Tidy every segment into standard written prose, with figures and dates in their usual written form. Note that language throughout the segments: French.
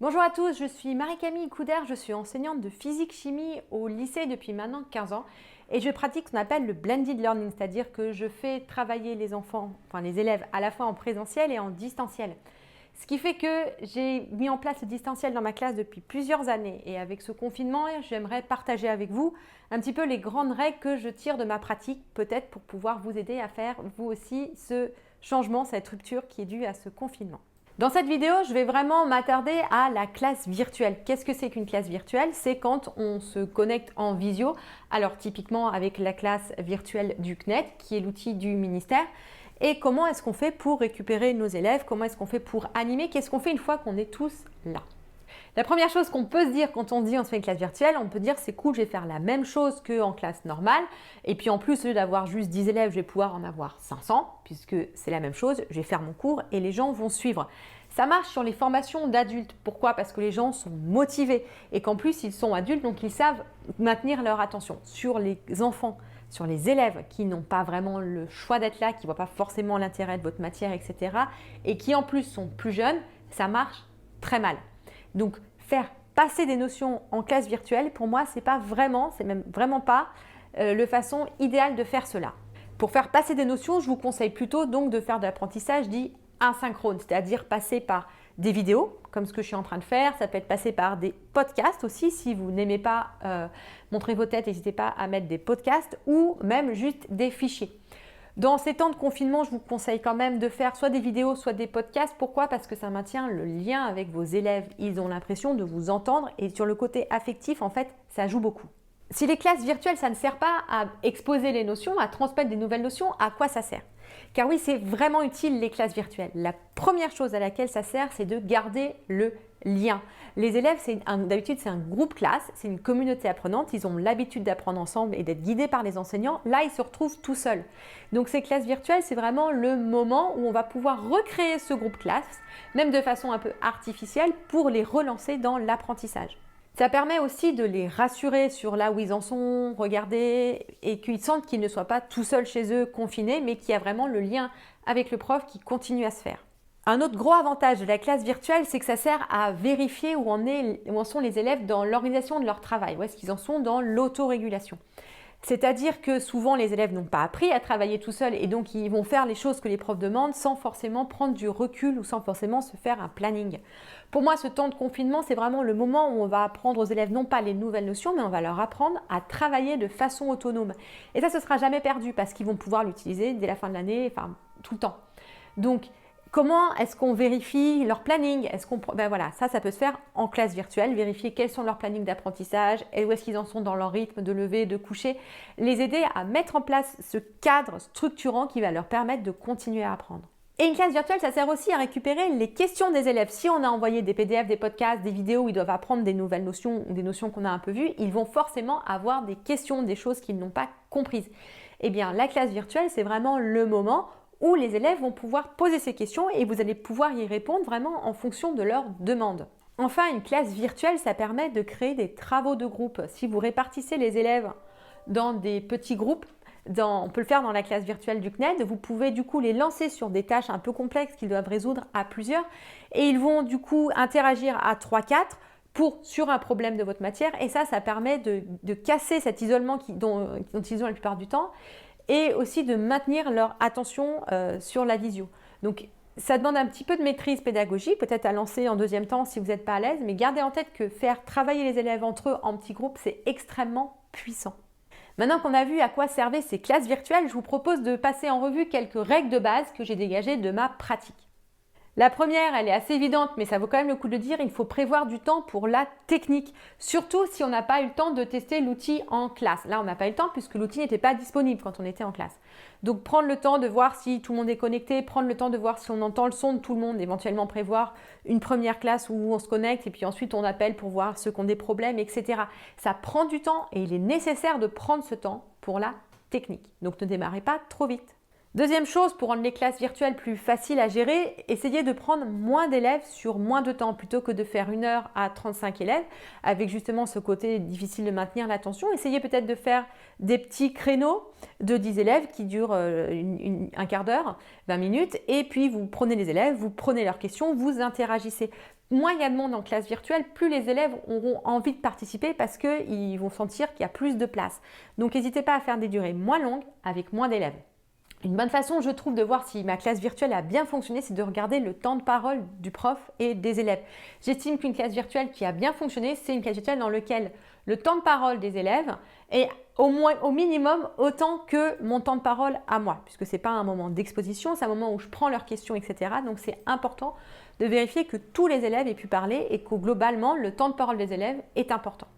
Bonjour à tous, je suis Marie-Camille Couder, je suis enseignante de physique-chimie au lycée depuis maintenant 15 ans et je pratique ce qu'on appelle le blended learning, c'est-à-dire que je fais travailler les enfants, enfin les élèves à la fois en présentiel et en distanciel. Ce qui fait que j'ai mis en place le distanciel dans ma classe depuis plusieurs années et avec ce confinement, j'aimerais partager avec vous un petit peu les grandes règles que je tire de ma pratique, peut-être pour pouvoir vous aider à faire vous aussi ce changement, cette rupture qui est due à ce confinement. Dans cette vidéo, je vais vraiment m'attarder à la classe virtuelle. Qu'est-ce que c'est qu'une classe virtuelle? C'est quand on se connecte en visio. Alors typiquement avec la classe virtuelle du CNED, qui est l'outil du ministère. Et comment est-ce qu'on fait pour récupérer nos élèves? Comment est-ce qu'on fait pour animer? Qu'est-ce qu'on fait une fois qu'on est tous là? La première chose qu'on peut se dire quand on dit on se fait une classe virtuelle, on peut dire c'est cool, je vais faire la même chose qu'en classe normale. Et puis en plus, au lieu d'avoir juste 10 élèves, je vais pouvoir en avoir 500, puisque c'est la même chose, je vais faire mon cours et les gens vont suivre. Ça marche sur les formations d'adultes. Pourquoi? Parce que les gens sont motivés et qu'en plus, ils sont adultes, donc ils savent maintenir leur attention. Sur les enfants, sur les élèves qui n'ont pas vraiment le choix d'être là, qui ne voient pas forcément l'intérêt de votre matière, etc. et qui en plus sont plus jeunes, ça marche très mal. Donc, faire passer des notions en classe virtuelle, pour moi, c'est même vraiment pas la façon idéale de faire cela. Pour faire passer des notions, je vous conseille plutôt donc de faire de l'apprentissage dit asynchrone, c'est-à-dire passer par des vidéos, comme ce que je suis en train de faire. Ça peut être passé par des podcasts aussi. Si vous n'aimez pas montrer vos têtes, n'hésitez pas à mettre des podcasts ou même juste des fichiers. Dans ces temps de confinement, je vous conseille quand même de faire soit des vidéos, soit des podcasts. Pourquoi? Parce que ça maintient le lien avec vos élèves. Ils ont l'impression de vous entendre et sur le côté affectif, en fait, ça joue beaucoup. Si les classes virtuelles, ça ne sert pas à exposer les notions, à transmettre des nouvelles notions, à quoi ça sert? Car oui, c'est vraiment utile les classes virtuelles. La première chose à laquelle ça sert, c'est de garder le lien. Les élèves, d'habitude, c'est un groupe classe, c'est une communauté apprenante. Ils ont l'habitude d'apprendre ensemble et d'être guidés par les enseignants. Là, ils se retrouvent tout seuls. Donc, ces classes virtuelles, c'est vraiment le moment où on va pouvoir recréer ce groupe classe, même de façon un peu artificielle, pour les relancer dans l'apprentissage. Ça permet aussi de les rassurer sur là où ils en sont, regarder, et qu'ils sentent qu'ils ne soient pas tout seuls chez eux, confinés, mais qu'il y a vraiment le lien avec le prof qui continue à se faire. Un autre gros avantage de la classe virtuelle, c'est que ça sert à vérifier où en sont les élèves dans l'organisation de leur travail, où est-ce qu'ils en sont dans l'autorégulation. C'est-à-dire que souvent les élèves n'ont pas appris à travailler tout seuls et donc ils vont faire les choses que les profs demandent sans forcément prendre du recul ou sans forcément se faire un planning. Pour moi, ce temps de confinement, c'est vraiment le moment où on va apprendre aux élèves non pas les nouvelles notions, mais on va leur apprendre à travailler de façon autonome. Et ça, ce ne sera jamais perdu parce qu'ils vont pouvoir l'utiliser dès la fin de l'année, enfin tout le temps. Donc, comment est-ce qu'on vérifie leur planning? Voilà, ça peut se faire en classe virtuelle, vérifier quels sont leurs plannings d'apprentissage et où est-ce qu'ils en sont dans leur rythme de lever, de coucher, les aider à mettre en place ce cadre structurant qui va leur permettre de continuer à apprendre. Et une classe virtuelle, ça sert aussi à récupérer les questions des élèves. Si on a envoyé des PDF, des podcasts, des vidéos où ils doivent apprendre des nouvelles notions ou des notions qu'on a un peu vues, ils vont forcément avoir des questions, des choses qu'ils n'ont pas comprises. Eh bien, la classe virtuelle, c'est vraiment le moment où les élèves vont pouvoir poser ces questions et vous allez pouvoir y répondre vraiment en fonction de leurs demandes. Enfin, une classe virtuelle, ça permet de créer des travaux de groupe. Si vous répartissez les élèves dans des petits groupes, on peut le faire dans la classe virtuelle du CNED, vous pouvez du coup les lancer sur des tâches un peu complexes qu'ils doivent résoudre à plusieurs et ils vont du coup interagir à 3-4 sur un problème de votre matière et ça permet de casser cet isolement dont ils ont la plupart du temps et aussi de maintenir leur attention sur la visio. Donc, ça demande un petit peu de maîtrise pédagogique, peut-être à lancer en deuxième temps si vous n'êtes pas à l'aise, mais gardez en tête que faire travailler les élèves entre eux en petits groupes, c'est extrêmement puissant. Maintenant qu'on a vu à quoi servaient ces classes virtuelles, je vous propose de passer en revue quelques règles de base que j'ai dégagées de ma pratique. La première, elle est assez évidente, mais ça vaut quand même le coup de dire, il faut prévoir du temps pour la technique. Surtout si on n'a pas eu le temps de tester l'outil en classe. Là, on n'a pas eu le temps puisque l'outil n'était pas disponible quand on était en classe. Donc, prendre le temps de voir si tout le monde est connecté, prendre le temps de voir si on entend le son de tout le monde, éventuellement prévoir une première classe où on se connecte et puis ensuite on appelle pour voir ceux qui ont des problèmes, etc. Ça prend du temps et il est nécessaire de prendre ce temps pour la technique. Donc, ne démarrez pas trop vite. Deuxième chose, pour rendre les classes virtuelles plus faciles à gérer, essayez de prendre moins d'élèves sur moins de temps. Plutôt que de faire 1 heure à 35 élèves, avec justement ce côté difficile de maintenir l'attention, essayez peut-être de faire des petits créneaux de 10 élèves qui durent un quart d'heure, 20 minutes, et puis vous prenez les élèves, vous prenez leurs questions, vous interagissez. moins il y a de monde en classe virtuelle, plus les élèves auront envie de participer parce qu'ils vont sentir qu'il y a plus de place. Donc n'hésitez pas à faire des durées moins longues avec moins d'élèves. Une bonne façon, je trouve, de voir si ma classe virtuelle a bien fonctionné, c'est de regarder le temps de parole du prof et des élèves. J'estime qu'une classe virtuelle qui a bien fonctionné, c'est une classe virtuelle dans laquelle le temps de parole des élèves est au minimum autant que mon temps de parole à moi, puisque ce n'est pas un moment d'exposition, c'est un moment où je prends leurs questions, etc. Donc c'est important de vérifier que tous les élèves aient pu parler et que globalement, le temps de parole des élèves est important.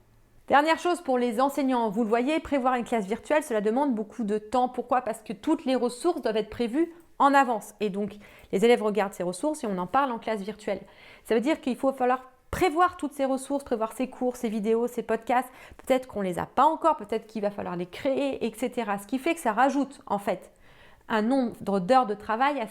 Dernière chose pour les enseignants, vous le voyez, prévoir une classe virtuelle, cela demande beaucoup de temps. Pourquoi? Parce que toutes les ressources doivent être prévues en avance. Et donc, les élèves regardent ces ressources et on en parle en classe virtuelle. Ça veut dire qu'il faut falloir prévoir toutes ces ressources, prévoir ces cours, ces vidéos, ces podcasts. Peut-être qu'on ne les a pas encore, peut-être qu'il va falloir les créer, etc. Ce qui fait que ça rajoute, en fait, un nombre d'heures de travail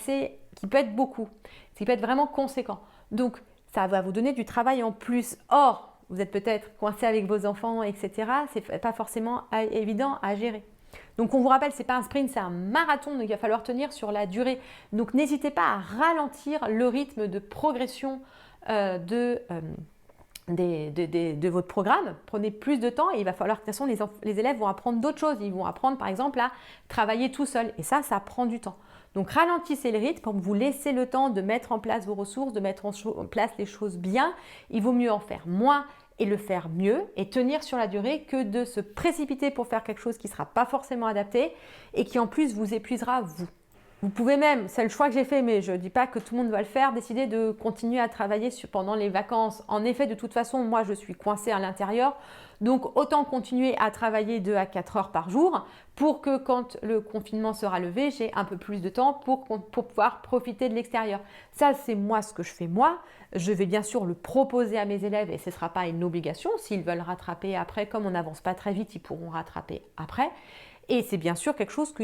qui peut être beaucoup, qui peut être vraiment conséquent. Donc, ça va vous donner du travail en plus. Or, vous êtes peut-être coincé avec vos enfants, etc. Ce n'est pas forcément évident à gérer. Donc, on vous rappelle, ce n'est pas un sprint, c'est un marathon, donc il va falloir tenir sur la durée. Donc, n'hésitez pas à ralentir le rythme de progression de votre programme. Prenez plus de temps et il va falloir que de toute façon, les élèves vont apprendre d'autres choses. Ils vont apprendre, par exemple, à travailler tout seul. Et ça prend du temps. Donc, ralentissez le rythme pour vous laisser le temps de mettre en place vos ressources, de mettre en place les choses bien. Il vaut mieux en faire moins et le faire mieux et tenir sur la durée que de se précipiter pour faire quelque chose qui ne sera pas forcément adapté et qui en plus vous épuisera vous. Vous pouvez même, c'est le choix que j'ai fait, mais je ne dis pas que tout le monde va le faire, décider de continuer à travailler pendant les vacances. En effet, de toute façon, moi, je suis coincée à l'intérieur. Donc, autant continuer à travailler 2 à 4 heures par jour pour que quand le confinement sera levé, j'ai un peu plus de temps pour pouvoir profiter de l'extérieur. Ça, c'est moi ce que je fais moi. Je vais bien sûr le proposer à mes élèves et ce ne sera pas une obligation. S'ils veulent rattraper après, comme on n'avance pas très vite, ils pourront rattraper après. Et c'est bien sûr quelque chose que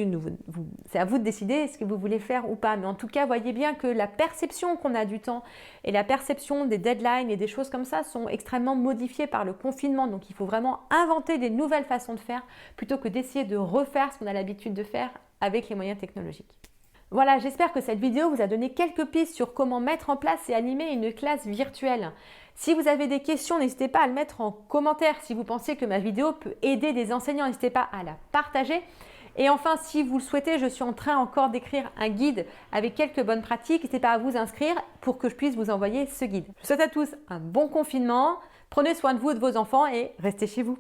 c'est à vous de décider ce que vous voulez faire ou pas. Mais en tout cas, voyez bien que la perception qu'on a du temps et la perception des deadlines et des choses comme ça sont extrêmement modifiées par le confinement. Donc, il faut vraiment inventer des nouvelles façons de faire plutôt que d'essayer de refaire ce qu'on a l'habitude de faire avec les moyens technologiques. Voilà, j'espère que cette vidéo vous a donné quelques pistes sur comment mettre en place et animer une classe virtuelle. Si vous avez des questions, n'hésitez pas à le mettre en commentaire. Si vous pensez que ma vidéo peut aider des enseignants, n'hésitez pas à la partager. Et enfin, si vous le souhaitez, je suis en train encore d'écrire un guide avec quelques bonnes pratiques. N'hésitez pas à vous inscrire pour que je puisse vous envoyer ce guide. Je vous souhaite à tous un bon confinement. Prenez soin de vous et de vos enfants et restez chez vous.